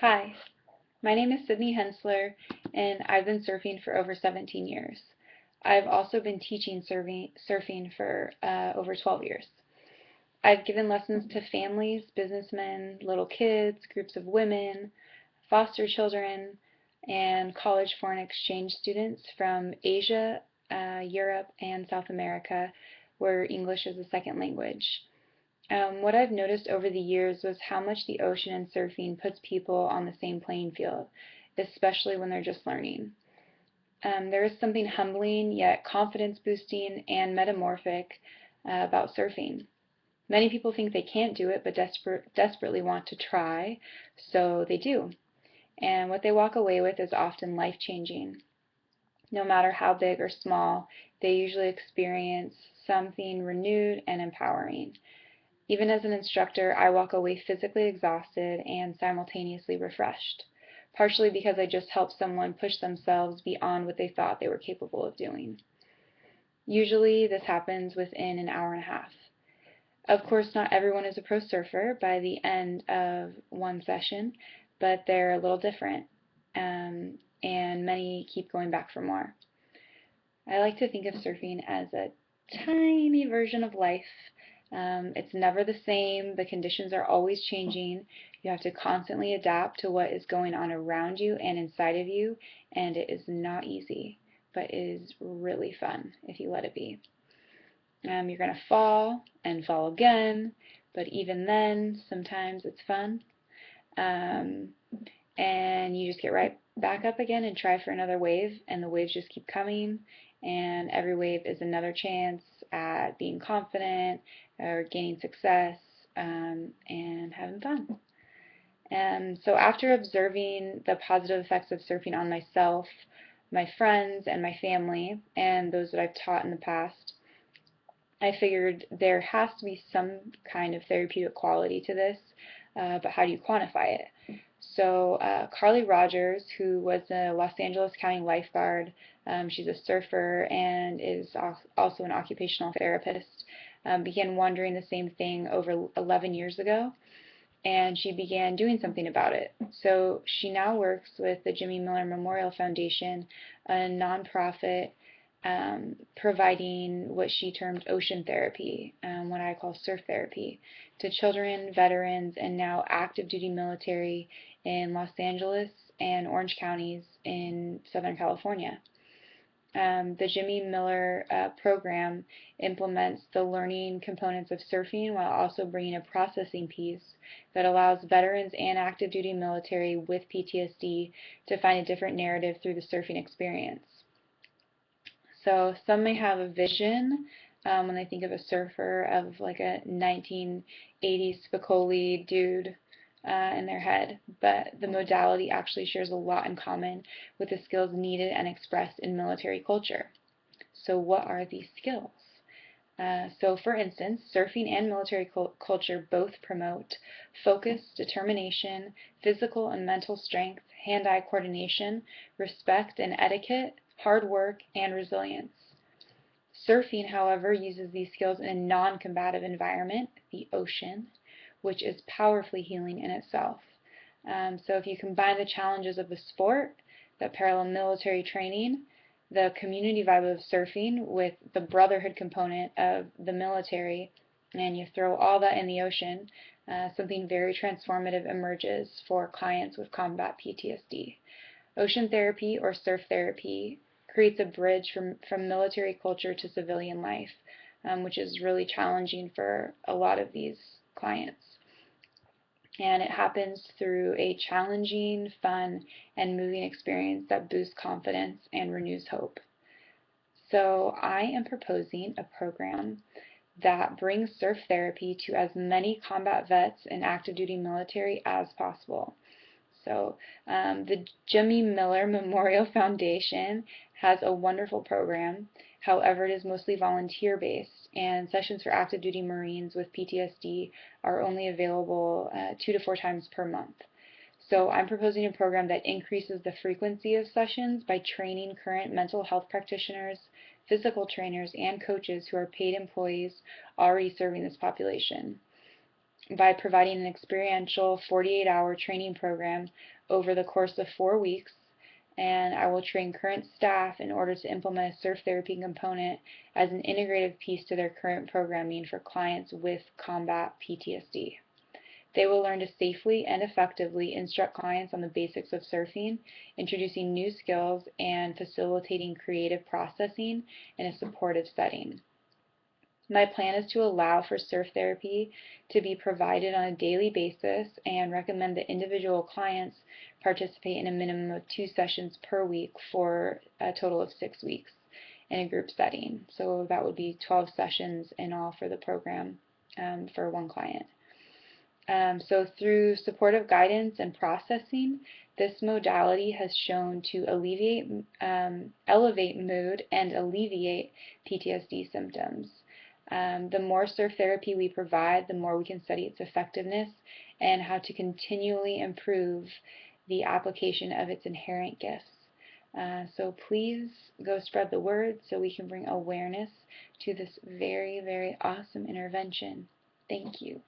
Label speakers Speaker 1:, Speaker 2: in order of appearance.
Speaker 1: Hi, my name is Sydney Hensler, and I've been surfing for over 17 years. I've also been teaching surfing for over 12 years. I've given lessons to families, businessmen, little kids, groups of women, foster children, and college foreign exchange students from Asia, Europe, and South America, where English is a second language. What I've noticed over the years was how much the ocean and surfing puts people on the same playing field, especially when they're just learning. There is something humbling yet confidence boosting and metamorphic about surfing. Many people think they can't do it but desperately want to try, so they do. And what they walk away with is often life changing. No matter how big or small, they usually experience something renewed and empowering. Even as an instructor, I walk away physically exhausted and simultaneously refreshed, partially because I just helped someone push themselves beyond what they thought they were capable of doing. Usually, this happens within an hour and a half. Of course, not everyone is a pro surfer by the end of one session, but they're a little different, and many keep going back for more. I like to think of surfing as a tiny version of life. It's never the same. The conditions are always changing. You have to constantly adapt to what is going on around you and inside of you, and it is not easy, but it is really fun if you let it be. You're going to fall and fall again, but even then, sometimes it's fun. Um, and you just get right back up again and try for another wave, and the waves just keep coming, and every wave is another chance at being confident or gaining success, and having fun. And so after observing the positive effects of surfing on myself, my friends, and my family, and those that I've taught in the past, I figured there has to be some kind of therapeutic quality to this, but how do you quantify it? So Carly Rogers, who was a Los Angeles County lifeguard, she's a surfer and is also an occupational therapist, began wondering the same thing over 11 years ago, and she began doing something about it. So she now works with the Jimmy Miller Memorial Foundation, a nonprofit providing what she termed ocean therapy, what I call surf therapy, to children, veterans, and now active duty military in Los Angeles and Orange counties in Southern California. The Jimmy Miller program implements the learning components of surfing while also bringing a processing piece that allows veterans and active duty military with PTSD to find a different narrative through the surfing experience. So some may have a vision when they think of a surfer of like a 1980s Spicoli dude in their head, but the modality actually shares a lot in common with the skills needed and expressed in military culture. So what are these skills? So for instance, surfing and military culture both promote focus, determination, physical and mental strength, hand-eye coordination, respect and etiquette, hard work, and resilience. Surfing, however, uses these skills in a non-combative environment, the ocean, which is powerfully healing in itself. So if you combine the challenges of the sport, the parallel military training, the community vibe of surfing with the brotherhood component of the military, and you throw all that in the ocean, something very transformative emerges for clients with combat PTSD. Ocean therapy or surf therapy creates a bridge from military culture to civilian life, which is really challenging for a lot of these clients. And it happens through a challenging, fun, and moving experience that boosts confidence and renews hope. So I am proposing a program that brings surf therapy to as many combat vets and active duty military as possible. So the Jimmy Miller Memorial Foundation has a wonderful program. However, it is mostly volunteer-based, and sessions for active duty Marines with PTSD are only available 2 to 4 times per month. So I'm proposing a program that increases the frequency of sessions by training current mental health practitioners, physical trainers, and coaches who are paid employees already serving this population. by providing an experiential 48-hour training program over the course of 4 weeks, and I will train current staff in order to implement a surf therapy component as an integrative piece to their current programming for clients with combat PTSD. They will learn to safely and effectively instruct clients on the basics of surfing, introducing new skills, and facilitating creative processing in a supportive setting. My plan is to allow for surf therapy to be provided on a daily basis and recommend that individual clients participate in a minimum of 2 sessions per week for a total of 6 weeks in a group setting. So that would be 12 sessions in all for the program for one client. So through supportive guidance and processing, this modality has shown to elevate mood and alleviate PTSD symptoms. The more surf therapy we provide, the more we can study its effectiveness and how to continually improve the application of its inherent gifts. So please go spread the word so we can bring awareness to this very, very awesome intervention. Thank you.